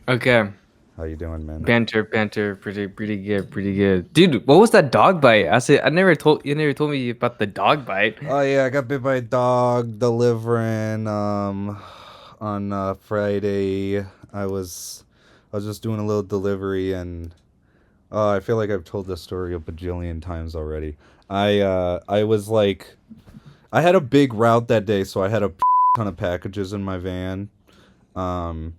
Okay. How you doing, man? Banter, pretty good, pretty good. Dude, what was that dog bite? I never told you never told me about the dog bite. Oh yeah, I got bit by a dog delivering on Friday. I was just doing a little delivery and I feel like I've told this story a bajillion times already. I was like I had a big route that day, so I had a ton of packages in my van. Um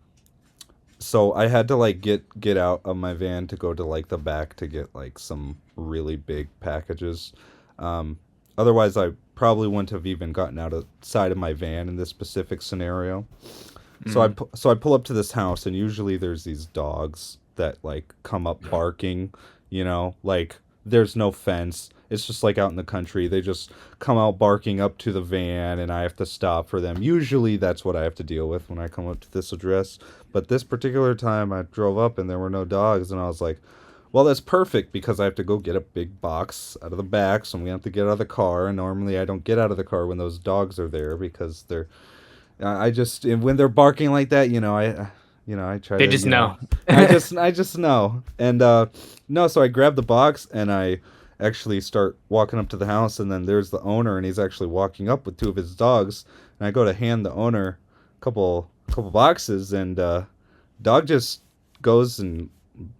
so I had to like get out of my van to go to like the back to get like some really big packages. Um, Otherwise, I probably wouldn't have even gotten outside of my van in this specific scenario. Mm. So I pull up to this house, and usually there's these dogs that like come up barking. Like there's no fence. It's just like out in the country. They just come out barking up to the van, and I have to stop for them. Usually that's what I have to deal with when I come up to this address. But this particular time, I drove up and there were no dogs, and I was like, well, that's perfect because I have to go get a big box out of the back, so I'm gonna have to get out of the car. And normally I don't get out of the car when those dogs are there because they're I just when they're barking like that, I try They to, just know. I just know. And no, so I grab the box and I actually start walking up to the house, and then there's the owner, and he's actually walking up with two of his dogs, and I go to hand the owner a couple boxes, and dog just goes and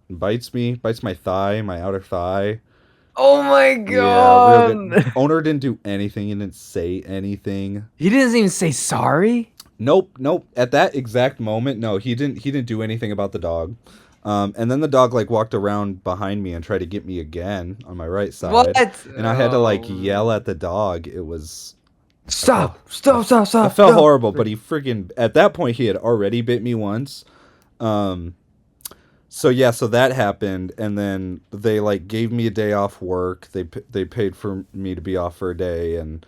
bites my thigh, my outer thigh. Oh my Yeah, real good. god. Owner didn't do anything. He didn't say anything. He didn't even say sorry. Nope, nope. At that exact moment, no, he didn't do anything about the dog. And then the dog like walked around behind me and tried to get me again on my right What? side, and I had to like Oh. yell at the dog. It was I felt Stop! I, Stop! Stop! I Stop! felt Stop! horrible, but he freaking at that point he had already bit me once. Um, so yeah, so that happened, and then they like gave me a day off work. They paid for me to be off for a day, and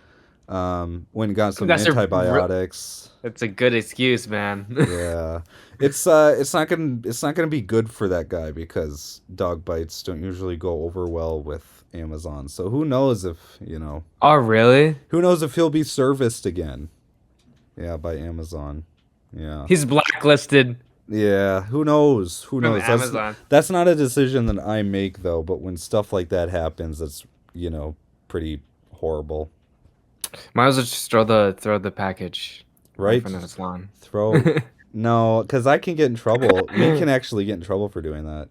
went and got some antibiotics. That's a good excuse, man. Yeah, it's not gonna be good for that guy because dog bites don't usually go over well with Amazon. So who knows Oh, really? who knows if he'll be serviced again? Yeah, by Amazon. Yeah. He's blacklisted Yeah, who knows? Who from knows? Amazon. That's not a decision that I make though, but when stuff like that happens, it's, pretty horrible, Might as well just throw the package right in right? front of his lawn. Throw No, cuz I can get in trouble. We can actually get in trouble for doing that.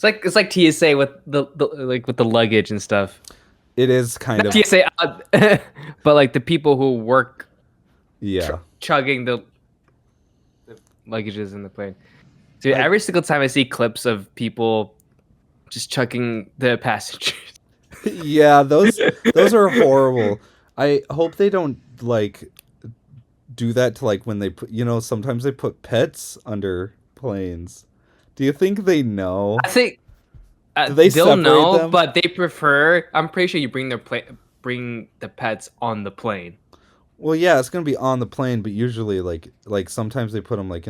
It's like TSA with the like with the luggage and stuff. It is kind Not of TSA, but like the people who work yeah. chugging the luggages in the plane. Dude, Like every single time I see clips of people just chugging the passengers. yeah, those are horrible. I hope they don't like do that to like when they put, sometimes they put pets under planes. Do you think they know? I think Do they they'll separate know, them? but they prefer. I'm pretty sure you bring the pets on the plane. Well, yeah, it's gonna be on the plane, but usually, like sometimes they put them like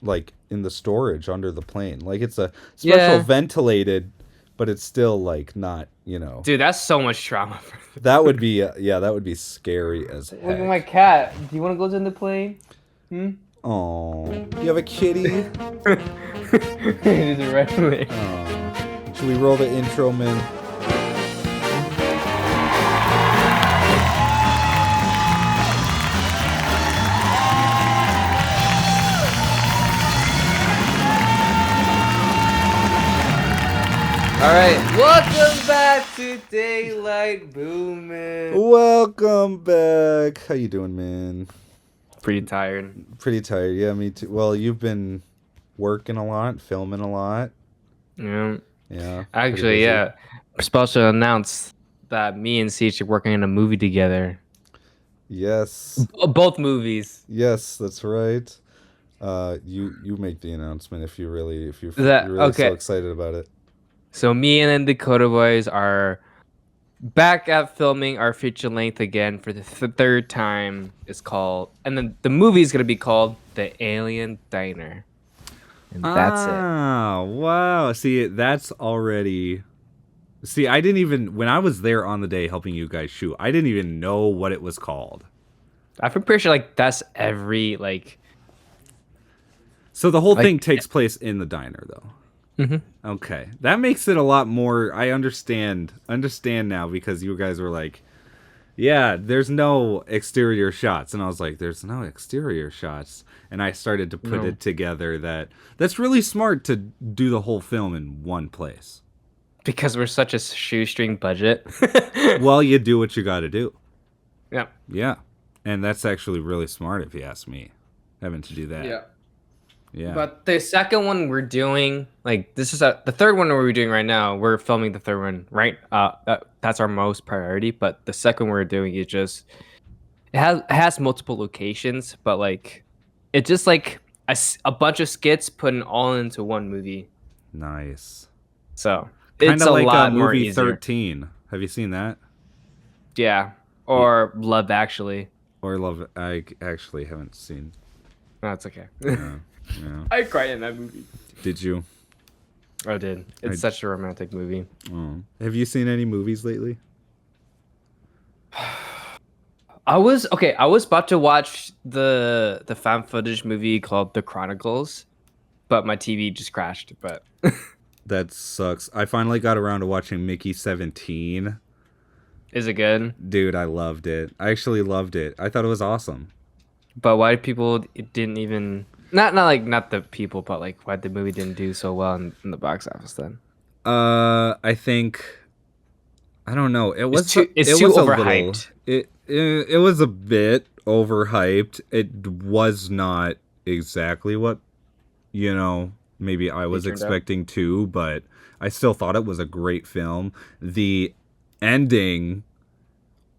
like in the storage under the plane. Like it's a special Yeah, ventilated, but it's still like not. dude, that's so much trauma. That would be yeah, that would be scary as Look at my heck. cat. Do you want to go in the plane? Hmm? Oh, you have a kitty. It is right away. Oh, should we roll the intro, man? All right, welcome back to Daylight Booming. Welcome back. How you doing, man? Pretty tired. Pretty tired. Yeah, me too. Well, you've been working a lot, filming a lot. Yeah. Yeah, pretty Actually, busy. yeah. We're supposed to announce that me and Siege are working on a movie together. Yes. Both movies. Yes, that's right. You make the announcement if That you're really so okay. excited about it. So me and the Dakota Boys are back at filming our feature length again for the third time. It's called, and then the movie is gonna be called The Alien Diner, and that's it. Ah, wow. See, that's already. See, I didn't even when I was there on the day helping you guys shoot, I didn't even know what it was called. I'm pretty sure like that's every like So the whole thing Like, takes place in the diner, though. mhm. Okay, that makes it a lot more. I understand now because you guys were like, yeah, there's no exterior shots, and I was like, there's no exterior shots, and I started to put No, it together that that's really smart to do the whole film in one place. because we're such a shoestring budget. Well, you do what you got to do. Yeah. Yeah, and that's actually really smart if you ask me, having to do that. Yeah. Yeah, But the second one we're doing, like this is the third one we're doing right now. We're filming the third one, right? That's our most priority. But the second we're doing is just it has multiple locations, but like it's just like a bunch of skits put all into one movie. nice. So Kind it's of a like lot more movie easier. 13. Have you seen that? Yeah. Ye- Or Love Actually. Or Love? I actually haven't seen. No, it's okay. Yeah, yeah. I cried in that movie. Did you? I did. It's such a romantic movie. Oh. Have you seen any movies lately? I was okay. I was about to watch the found footage movie called The Chronicles, but my TV just crashed. But That sucks. I finally got around to watching Mickey 17. is it good? Dude, I loved it. I actually loved it. I thought it was awesome. But why people didn't even not the people, but like why the movie didn't do so well in the box office then? I think I don't know. It was It's it too was a little overhyped. it was a bit overhyped. It was not exactly what maybe I was turned out. expecting too, but I still thought it was a great film. The ending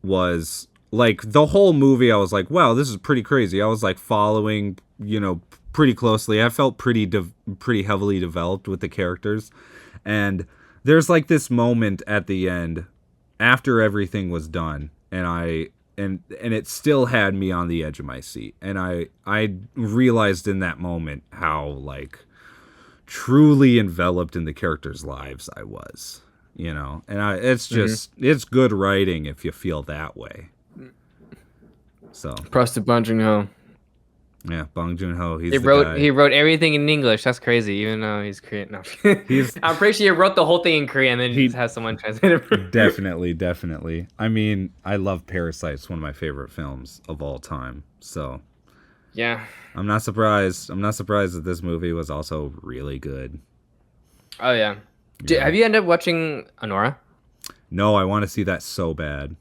was like the whole movie. I was like, wow, this is pretty crazy. I was like following, pretty closely. I felt pretty heavily developed with the characters, and there's like this moment at the end after everything was done, and it still had me on the edge of my seat, and I realized in that moment how like truly enveloped in the characters' lives I was, and it's just it's good writing if you feel that way. So Prost Bong Joon-ho. yeah, Bong Joon-ho, he's He the wrote guy. he wrote everything in English. That's crazy, even though he's Korean. No. He's I'm pretty sure he wrote the whole thing in Korean and then he just has someone translate it. For definitely. I mean, I love Parasite's one of my favorite films of all time. So Yeah. I'm not surprised. I'm not surprised that this movie was also really good. Oh yeah. Yeah. Have you ended up watching Honora? No, I want to see that so bad.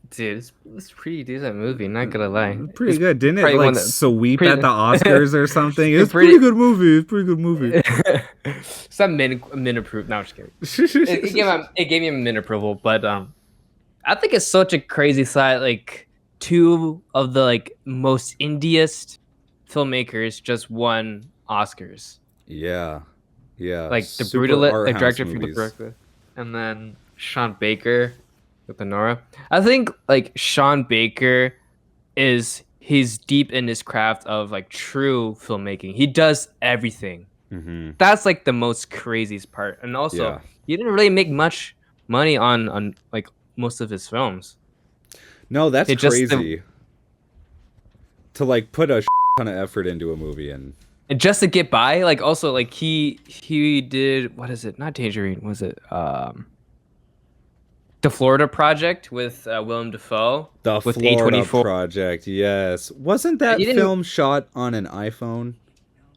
Dude, it's a pretty decent movie. Not gonna lie. Pretty good, didn't it? probably Like one that- sweep pretty- at the Oscars or something. It's Pretty- pretty good movie. It's pretty good movie. Some min approved. No, I'm just kidding. It gave me a min approval, but I think it's such a crazy side. Like two of the like most indiest filmmakers just won Oscars. Yeah, yeah. Like the Super brutal, art like house director for the movies. director, and then Sean Baker with the Nora. I think like Sean Baker he's deep in his craft of like true filmmaking. He does everything. Mm-hmm. That's like the most craziest part. And also, Yeah. he didn't really make much money on like most of his films. No, that's It just- crazy. To like put a ton of effort into a movie and And just to get by, like also like he did, what is it? Not Tangerine, was it The Florida Project with Willem Dafoe the with Florida A24. Project. Yes, wasn't that He didn't- film shot on an iPhone?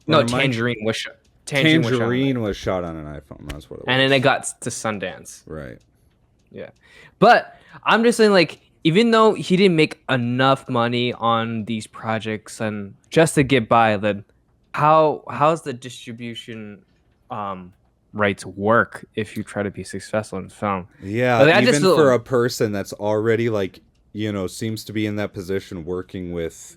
No, Or am I- Tangerine was shot. Tangerine was shot. Tangerine was shot on an iPhone. That's what it was. And then it got to Sundance. Right. Yeah. But I'm just saying, like, even though he didn't make enough money on these projects and just to get by, then how's the distribution rights work if you try to be successful in film? Yeah, Like, I even just for feel- a person that's already like, seems to be in that position working with,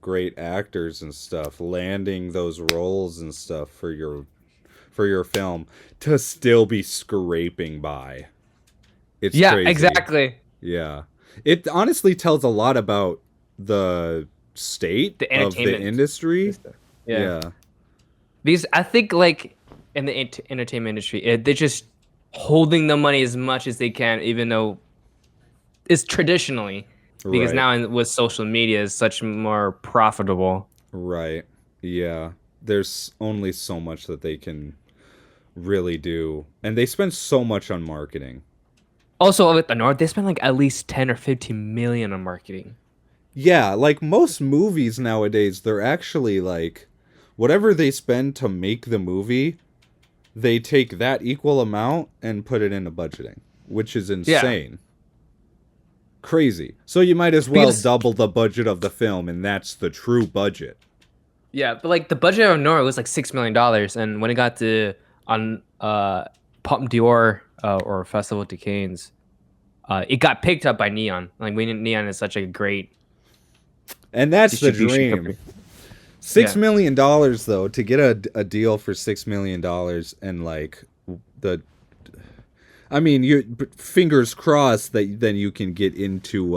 great actors and stuff, landing those roles and stuff for your film to still be scraping by. It's Yeah, crazy. exactly. Yeah. It honestly tells a lot about the state The of the entertainment. industry. Yeah. These, I think, like in the entertainment industry, they're just holding the money as much as they can, even though it's traditionally because Right. now with social media is such more profitable. Right. Yeah. there's only so much that they can really do, and they spend so much on marketing. Also, with the North, they spend like at least 10 or 15 million on marketing. Yeah, like most movies nowadays, they're actually like whatever they spend to make the movie, they take that equal amount and put it into budgeting, which is Yeah, insane. Crazy. So you might as well because double the budget of the film, and that's the true budget. yeah, but like the budget of Nora was like $6 million, and when it got to on Pop d'Or or Festival de Cannes, it got picked up by Neon. Like Neon is such a great And that's the distribution dream. company. Six Yeah, million dollars though, to get a deal for $6 million, and like the I mean, you fingers crossed that then you can get into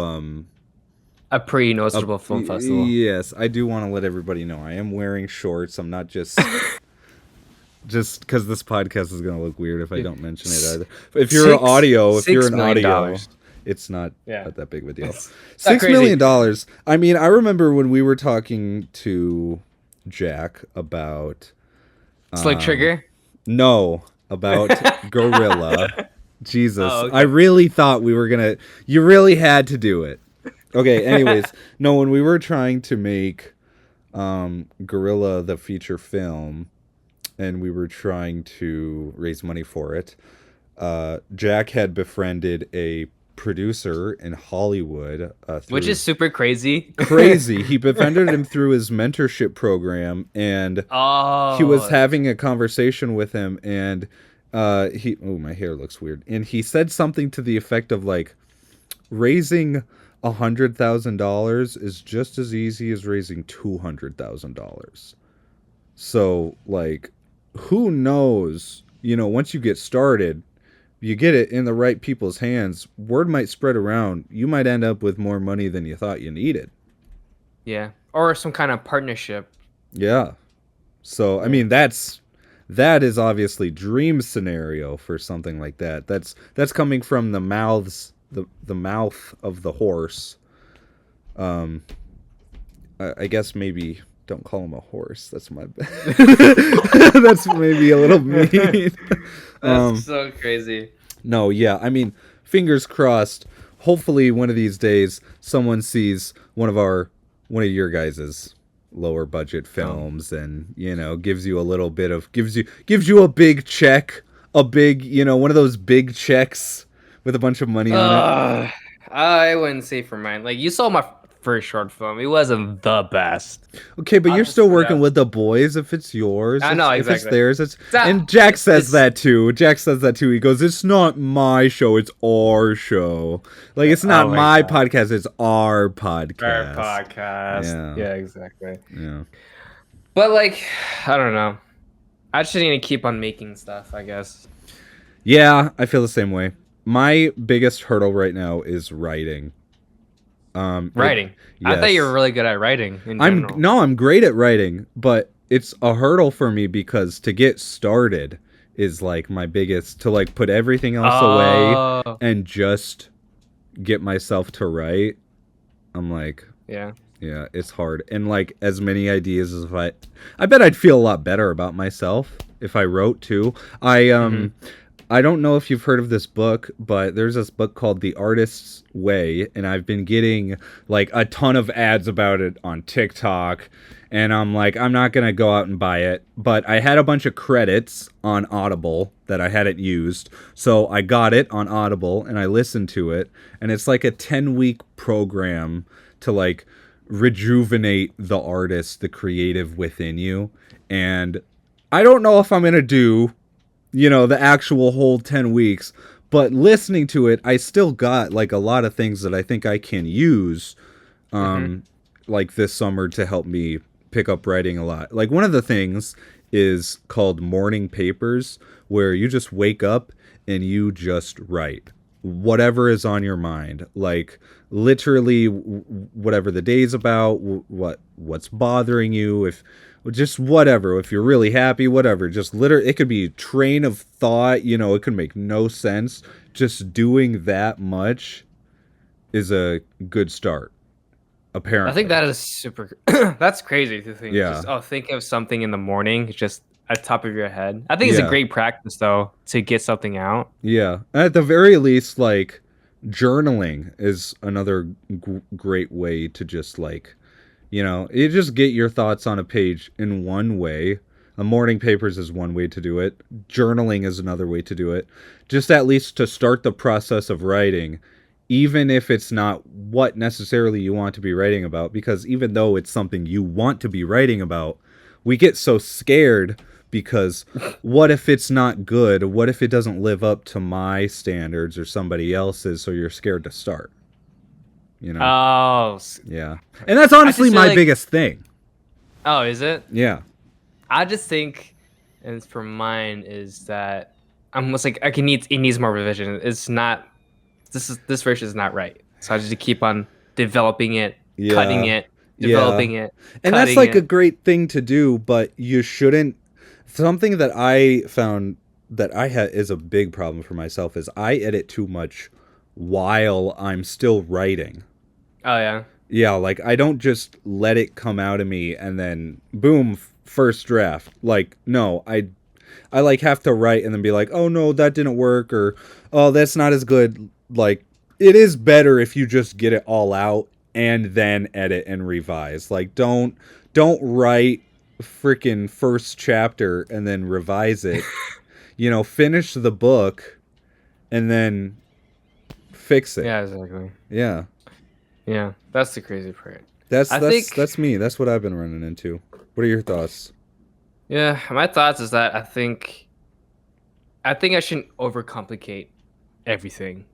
a pretty a noticeable film festival. yes, I do want to let everybody know I am wearing shorts. I'm not just because this podcast is gonna look weird if I don't mention it either. If you're audio, if you're Six an million audio, dollars. it's not Yeah, that big of a deal. it's not Six crazy. million dollars. I mean, I remember when we were talking to Jack about Slick Trigger. no about Gorilla. Jesus, Oh, I okay. really thought we were gonna. You really had to do it. Okay. Anyways, no, when we were trying to make Gorilla the feature film, and we were trying to raise money for it, Jack had befriended a producer in Hollywood through Which is super crazy. crazy. He befriended him through his mentorship program, and he was Oh, having a conversation with him, and he oh, my hair looks weird, and he said something to the effect of like raising $100,000 is just as easy as raising $200,000. So like, who knows, once you get started, you get it in the right people's hands, word might spread around, you might end up with more money than you thought you needed. yeah. Or some kind of partnership. Yeah. So I Yeah. mean, that is obviously dream scenario for something like that. That's coming from the mouth of the horse. Um, I guess maybe don't call him a horse. That's my that's maybe a little mean. That's so crazy. No, yeah. I mean, fingers crossed. Hopefully, one of these days, someone sees one of your guys's lower budget Oh. films, and gives you a little bit of gives you a big check, a big one of those big checks with a bunch of money on it. Uh, I wouldn't say for mine. Like you saw my first short film. It wasn't the best. Okay, but I'll you're just still put it working out. with the boys. If it's yours, I know if it's exactly. theirs, it's That and Jack says it's that too. Jack says that too. He goes, "It's not my show. It's our show. Like it's not oh my my god. podcast. It's our Our podcast." podcast. Yeah, Yeah, exactly. yeah, But like, I don't know. I just need to keep on making stuff, I guess. yeah. I feel the same way. My biggest hurdle right now is writing. Writing. I thought you were Yes. really good at writing in general. I'm great at writing, but it's a hurdle for me because to get started is like my biggest, to like put everything else away Oh, and just get myself to write. I'm like, yeah. yeah, it's hard. And like as many ideas as I bet I'd feel a lot better about myself if I wrote too. Hmm. I don't know if you've heard of this book, but there's this book called The Artist's Way, and I've been getting like a ton of ads about it on TikTok, and I'm like, I'm not going to go out and buy it, but I had a bunch of credits on Audible that I hadn't used, so I got it on Audible and I listened to it, and it's like a 10-week program to like rejuvenate the artist, the creative within you, and I don't know if I'm going to do the actual whole 10 weeks, but listening to it, I still got like a lot of things that I think I can use Hmm. like this summer to help me pick up writing a lot. Like one of the things is called morning papers, where you just wake up and you just write whatever is on your mind, like literally whatever the day's about, what's bothering you, if just whatever, if you're really happy, whatever, just literally, it could be train of thought, it could make no sense. Just doing that much is a good start. I think apparently. that is super. That's crazy to think. Yeah. Just think of something in the morning, just at top of your head. I think it's a Yeah. great practice though to get something out. Yeah. At the very least, like, journaling is another great way to just, like, you just get your thoughts on a page in one way. A morning papers is one way to do it. Journaling is another way to do it. Just at least to start the process of writing, even if it's not what necessarily you want to be writing about, because even though it's something you want to be writing about, we get so scared because what if it's not good? What if it doesn't live up to my standards or somebody else's? So you're scared to start, you know? Oh, Yeah. And that's I honestly just feel my like. biggest thing. Oh, is it? Yeah. I just think, and for mine is that I'm almost like I can need it needs more revision. It's not. This version is not right. So I just keep on developing it, cutting Yeah. it, Yeah. developing it, And that's cutting like a it. great thing to do, but you shouldn't. Something that I found that I had is a big problem for myself is I edit too much while I'm still writing. Oh yeah. Yeah, like I don't just let it come out of me and then boom, first draft. Like no, I like have to write and then be like, "Oh no, that didn't work," or "Oh, that's not as good." Like it is better if you just get it all out and then edit and revise. Like don't write freaking first chapter and then revise it. Finish the book and then fix it. Yeah, exactly. Yeah. Yeah, that's the crazy part. That's I that's think. that's me. That's what I've been running into. What are your thoughts? Yeah, my thoughts is that I think I shouldn't overcomplicate everything.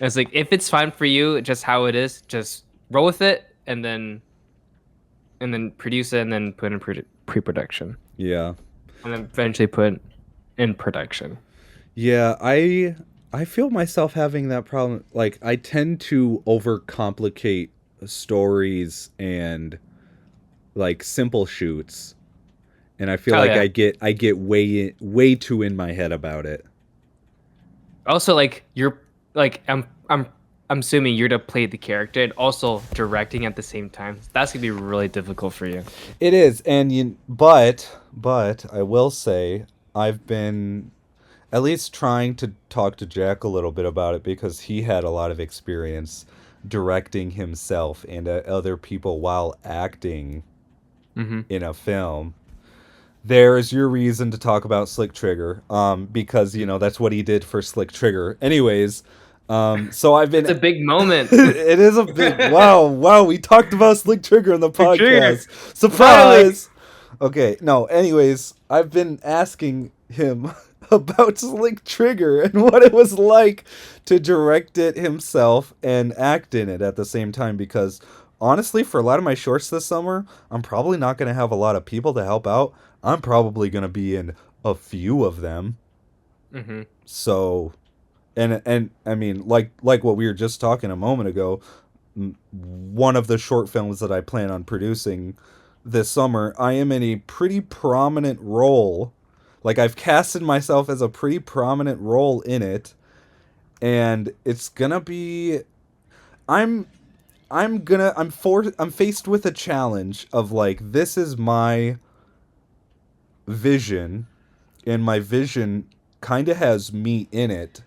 It's like if it's fine for you, just how it is, just roll with it, and then produce it, and then put in pre-production, Yeah. and then eventually put in production. Yeah, I feel myself having that problem. Like I tend to overcomplicate stories and like simple shoots, and I feel Oh like yeah. I get way too in my head about it. Also, like you're like I'm assuming you're to play the character and also directing at the same time. That's gonna be really difficult for you. It is, and but I will say I've been at least trying to talk to Jack a little bit about it because he had a lot of experience directing himself and other people while acting Mm-hmm. in a film. There's your reason to talk about Slick Trigger, because that's what he did for Slick Trigger. Anyways, so I've been. It's a big moment. It is a big wow. We talked about Slick Trigger in the Big trigger. podcast. Finally. Surprise. Okay, no. Anyways, I've been asking him about Slick Trigger and what it was like to direct it himself and act in it at the same time because honestly, for a lot of my shorts this summer, I'm probably not going to have a lot of people to help out. I'm probably going to be in a few of them. Mm-hmm. So, and I mean, like what we were just talking a moment ago, one of the short films that I plan on producing this summer, I am in a pretty prominent role. Like I've casted myself as a pretty prominent role in it, and it's gonna be. I'm I'm faced with a challenge of like this is my vision, and my vision kind of has me in it.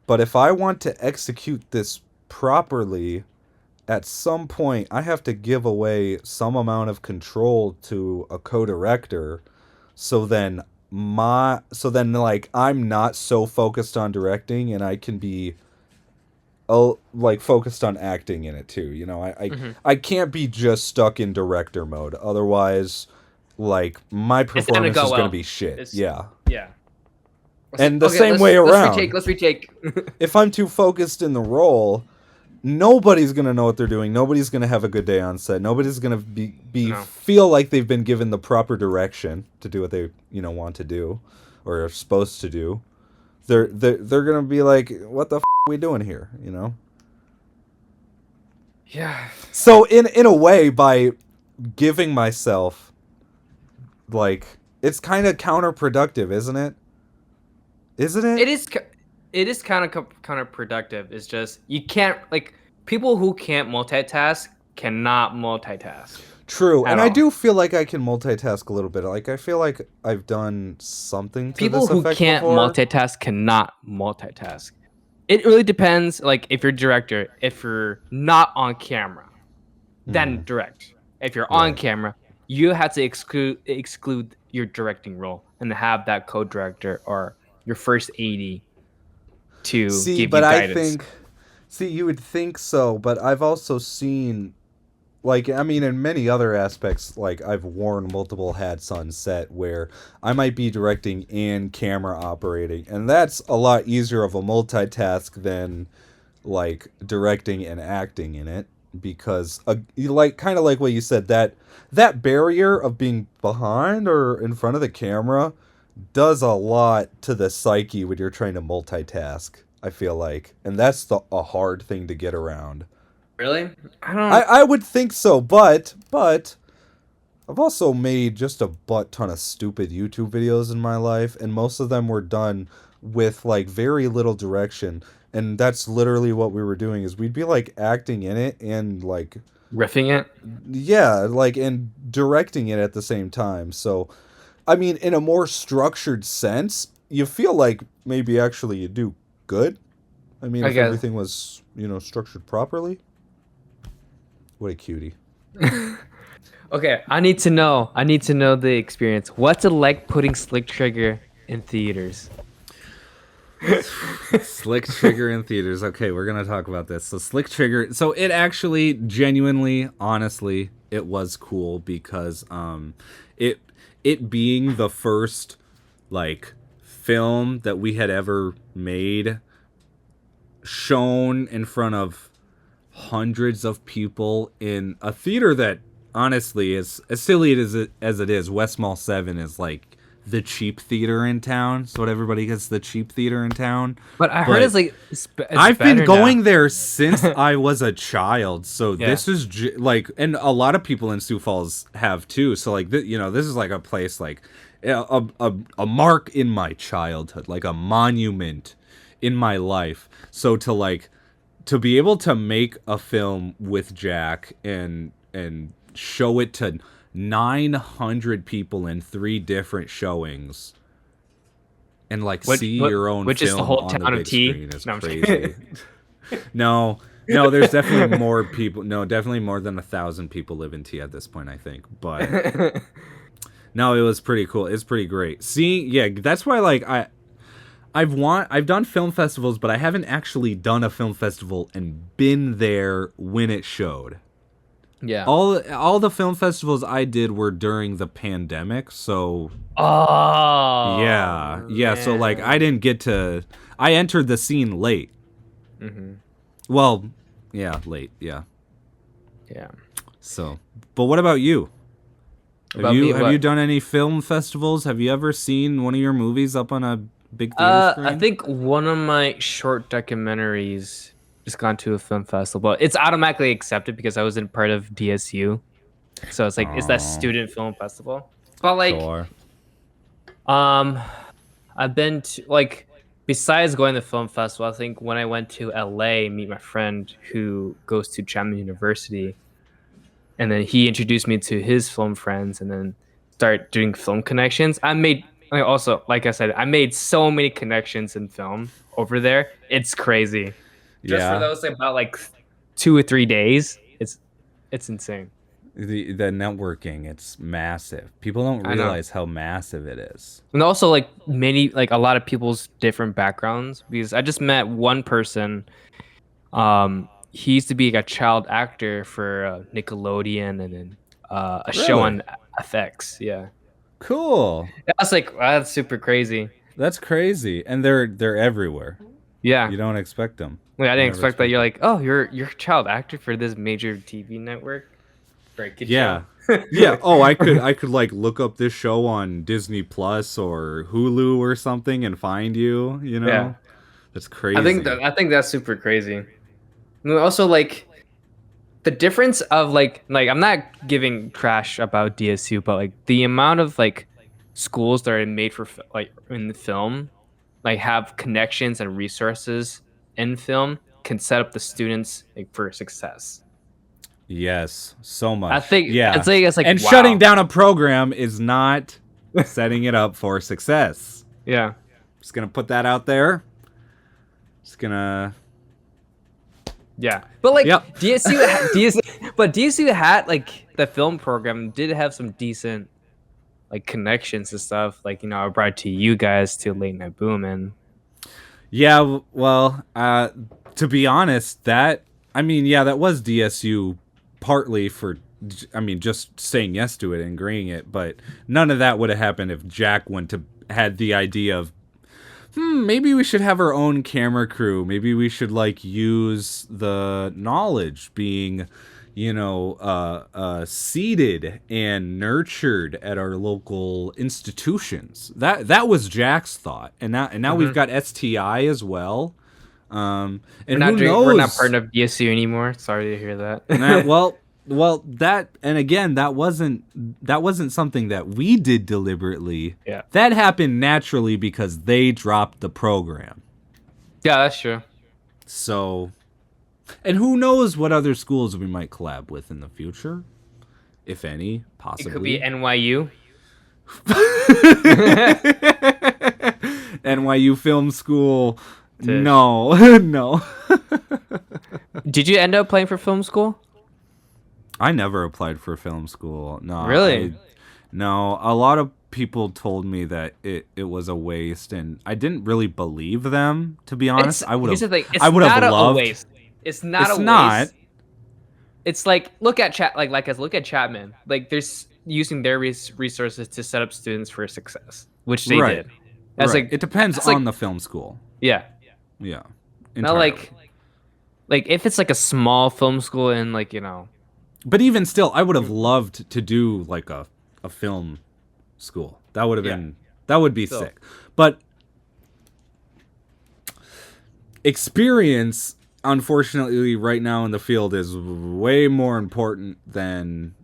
But if I want to execute this properly, at some point I have to give away some amount of control to a co-director so then like I'm not so focused on directing and I can be like focused on acting in it too. Mm-hmm. I can't be just stuck in director mode. Otherwise, like my It's not gonna performance go is gonna well. be shit. It's Yeah. yeah. And the Okay, same way let's around. retake. Let's retake. If I'm too focused in the role, nobody's gonna know what they're doing. Nobody's gonna have a good day on set. Nobody's gonna be No. feel like they've been given the proper direction to do what they want to do, or are supposed to do. They're gonna be like, "What the are we doing here?" Yeah. So in a way, by giving myself like it's kind of counterproductive, isn't it? Isn't It it? is. It is kind of counterproductive. It's just you can't like people who can't multitask cannot multitask True, at and I all. do feel like I can multitask a little bit. Like I feel like I've done something to People this who effect can't before. multitask cannot multitask. It really depends. Like if you're director, if you're not on camera, then Hmm. direct. If you're on Right. camera, you have to exclude your directing role and have that co-director or your first AD to See, give but you I guidance. think, see, you would think so, but I've also seen, like, I mean, in many other aspects, like, I've worn multiple hats on set where I might be directing and camera operating, and that's a lot easier of a multitask than, like, directing and acting in it, because, you like, kind of like what you said, that barrier of being behind or in front of the camera does a lot to the psyche when you're trying to multitask. I feel like, and that's a hard thing to get around. Really? I I don't. I would think so, but I've also made just a butt ton of stupid YouTube videos in my life, and most of them were done with like very little direction. And that's literally what we were doing is we'd be like acting in it and like Riffing it. yeah, like and directing it at the same time. So I mean, in a more structured sense, you feel like maybe actually you do good. I mean, I if guess. everything was, structured properly. What a cutie. Okay, I need to know. I need to know the experience. What's it like putting Slick Trigger in theaters? Slick Trigger in theaters. Okay, we're going to talk about this. So, Slick Trigger. So, it actually, genuinely, honestly, it was cool because it it being the first like film that we had ever made shown in front of hundreds of people in a theater that honestly is as silly as it is. West Mall 7 is like the cheap theater in town. So what everybody gets the cheap theater in town. But I heard But it's like it's I've been better going now. there since I was a child. So Yeah. this is like and a lot of people in Sioux Falls have too. So like this is like a place like a mark in my childhood, like a monument in my life. So to be able to make a film with Jack and show it to 900 people in 3 different showings and like see your own Which is the film whole on the town of big T? screen is No, I'm just kidding. crazy. No, no, there's definitely more people. No, definitely more than 1,000 people live in T at this point, I think. But no, it was pretty cool. It's pretty great. Seeing, yeah, that's why like I've done film festivals, but I haven't actually done a film festival and been there when it showed. Yeah. All the film festivals I did were during the pandemic, so Oh yeah, yeah. So like I man. didn't get to. I entered the scene late. Hmm. Well, yeah, late. Yeah. Yeah. So, but what about you? About me, Have you what? done any film festivals? Have you ever seen one of your movies up on a big theater I screen? think one of my short documentaries just gone to a film festival, but it's automatically accepted because I wasn't part of DSU. So it's like it's that Oh, student film festival. But like, sure. um, I've been to like besides going to film festival, I think when I went to LA meet my friend who goes to Chapman University, and then he introduced me to his film friends, and then start doing film connections. I also, like I said, I made so many connections in film over there. It's crazy. Just for Yeah, those about like 2 or 3 days, it's insane. the networking, it's massive. People don't I know. realize how massive it is. And also like many like a lot of people's different backgrounds because I just met one person. He used to be like a child actor for Nickelodeon and then a show Really? on FX. Yeah, Cool. that's like that's super crazy. That's crazy. And they're everywhere. Yeah, You don't expect them. like, I You didn't never expect that. expect You're them. like, oh, you're a child actor for this major TV network for a kid show. Yeah. Yeah. Oh, I could like look up this show on Disney Plus or Hulu or something and find you, you Yeah, know? That's crazy. I think that's super crazy. And then also like the difference of like I'm not giving trash about DSU, but like the amount of like schools that are made for like in the film, like have connections and resources in film. can set up the students like, for success. Yes, so I much. think Yeah. it's like And wow. shutting down a program is not setting it up for success. Yeah. Just gonna put that out there. Just gonna. Yeah. But like Yep. DSU had like the film program did have some decent like connections and stuff. Like, you know, I brought to you guys to Late Night Boomin'. Yeah. Well, to be honest, that was DSU partly for. I mean, just saying yes to it and agreeing it, but none of that would have happened if Jack had the idea of, maybe we should have our own camera crew. Maybe we should like use the knowledge being, seeded and nurtured at our local institutions. That was Jack's thought, and now we've got STI as well. And who knows? We're not part of DSU anymore. Sorry to hear that. Well, that, and again, that wasn't something that we did deliberately. Yeah. That happened naturally because they dropped the program. Yeah, that's true. So, and who knows what other schools we might collab with in the future, if any, possibly. It could be NYU. NYU Film School. Tish. No. Did you end up playing for film school? I never applied for film school. No. Really? No. A lot of people told me that it was a waste, and I didn't really believe them, to be honest. I would have loved. A waste. It's not a waste. It's like look at Chapman. Like there's using their resources to set up students for success, which they did. That's right. It depends on the film school. Yeah. Yeah. Not like if it's like a small film school and like, you know. But even still, I would have loved to do like a film school. That would have been sick. But experience, unfortunately, right now in the field is way more important than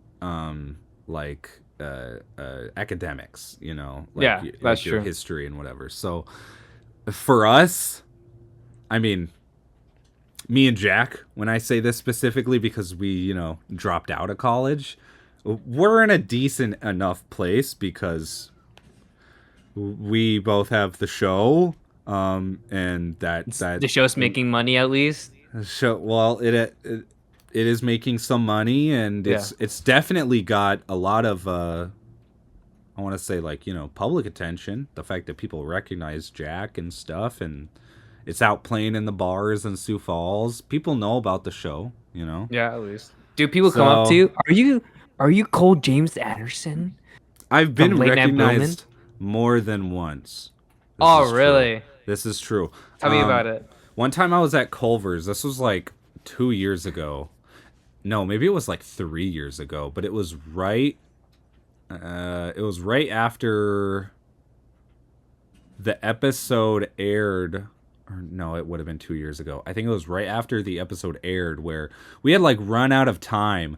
academics. You know, that's your true. history and whatever. So for us, I mean, me and Jack, when I say this specifically because we, dropped out of college, we're in a decent enough place because we both have the show, and that the show's making money at least. Show, well, it is making some money, and it's definitely got a lot of I want to say public attention. The fact that people recognize Jack and stuff, and it's out playing in the bars in Sioux Falls. People know about the show, Yeah, at least. Do people come up to you? Are you Cole James Anderson? I've been recognized more than once. Really? This is true. Tell me about it. One time I was at Culver's. This was like 2 years ago. No, maybe it was like 3 years ago. But it was right. It was right after the episode aired. Or no, it would have been 2 years ago. I think it was right after the episode aired where we had like run out of time,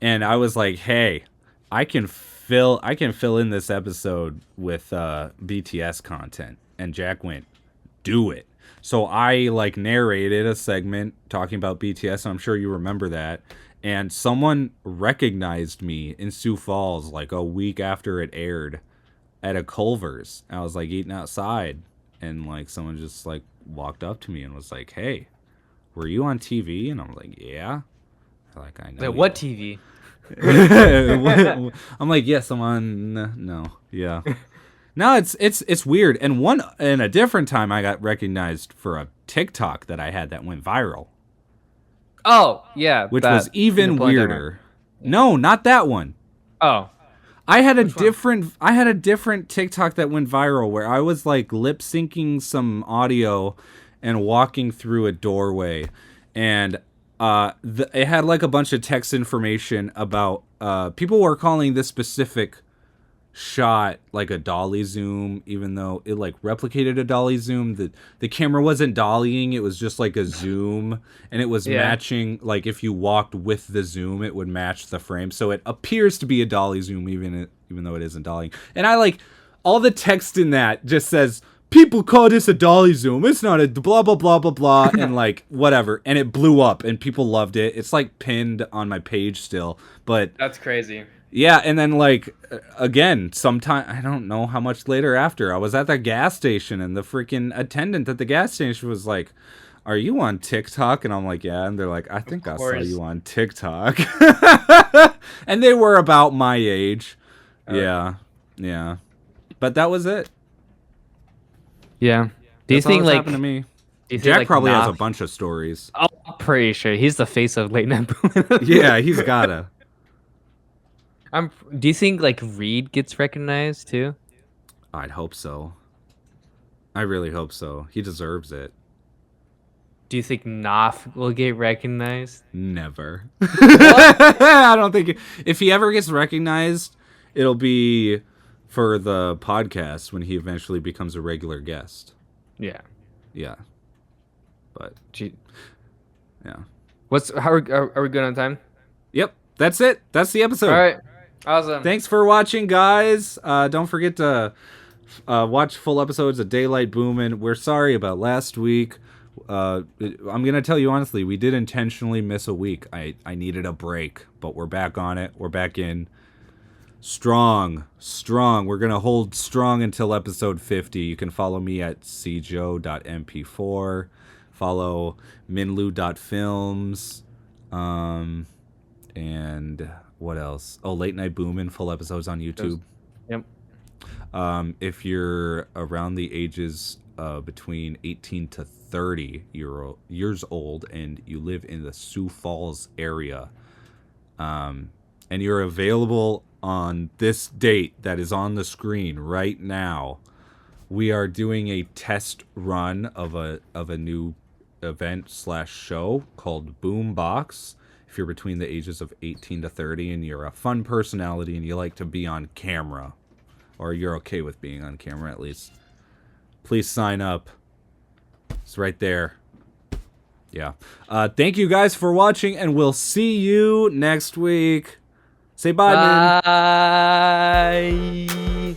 and I was like, "Hey, I can fill in this episode with BTS content." And Jack went, "Do it." So I narrated a segment talking about BTS, and I'm sure you remember that. And someone recognized me in Sioux Falls like a week after it aired at a Culver's. I was eating outside, and someone just walked up to me and was like, "Hey, were you on TV?" And I'm like, "Yeah." I know. Wait, what TV? I'm like, "Yes, I'm on." No, yeah. No, it's weird. And a different time, I got recognized for a TikTok that I had that went viral. Oh yeah, which was even weirder. No, not that one. Oh. I had a different TikTok that went viral where I was lip syncing some audio and walking through a doorway, and it had a bunch of text information about people were calling this specific shot a dolly zoom, even though it replicated a dolly zoom. The camera wasn't dollying, it was just a zoom, and it was matching. If you walked with the zoom, it would match the frame, so it appears to be a dolly zoom even though it isn't dollying. And I all the text in that just says people call this a dolly zoom. It's not a blah blah blah blah blah and like whatever. And it blew up and people loved it. It's like pinned on my page still. But That's crazy. yeah, and then like again, sometime I don't know how much later after I was at the gas station and the freaking attendant at the gas station was like, "Are you on TikTok?" And I'm like, "Yeah." And they're like, "I think I saw you on TikTok." And they were about my age. Yeah. Yeah. But that was it. Yeah. Do you That's all think that's like happened to me? do you think, Jack like, probably has a Knopf- bunch of stories. Oh, I'm pretty sure he's the face of late night boom. Yeah, he's gotta. Do you think like Reed gets recognized too? I'd hope so. I really hope so. He deserves it. Do you think Knopf will get recognized? Never. I don't think if he ever gets recognized, it'll be for the podcast when he eventually becomes a regular guest. Yeah. Yeah. But Gee. yeah. Are we good on time? Yep. That's it. That's the episode. All right. Awesome. Thanks for watching, guys. Don't forget to watch full episodes of Daylight Boomin'. We're sorry about last week. I'm gonna tell you honestly, we did intentionally miss a week. I needed a break, but we're back on it. We're back in strong. We're gonna hold strong until episode 50. You can follow me at cjo.mp4. Follow minlu.films. And what else? Oh, Late Night Boomin', full episodes on YouTube. Yep. If you're around the ages between 18 to 30 years old and you live in the Sioux Falls area, and you're available on this date that is on the screen right now, we are doing a test run of a new event/show called Boombox. If you're between the ages of 18 to 30 and you're a fun personality and you like to be on camera, or you're okay with being on camera at least, please sign up. It's right there. Yeah. Thank you guys for watching, and we'll see you next week. Say bye, man. Bye.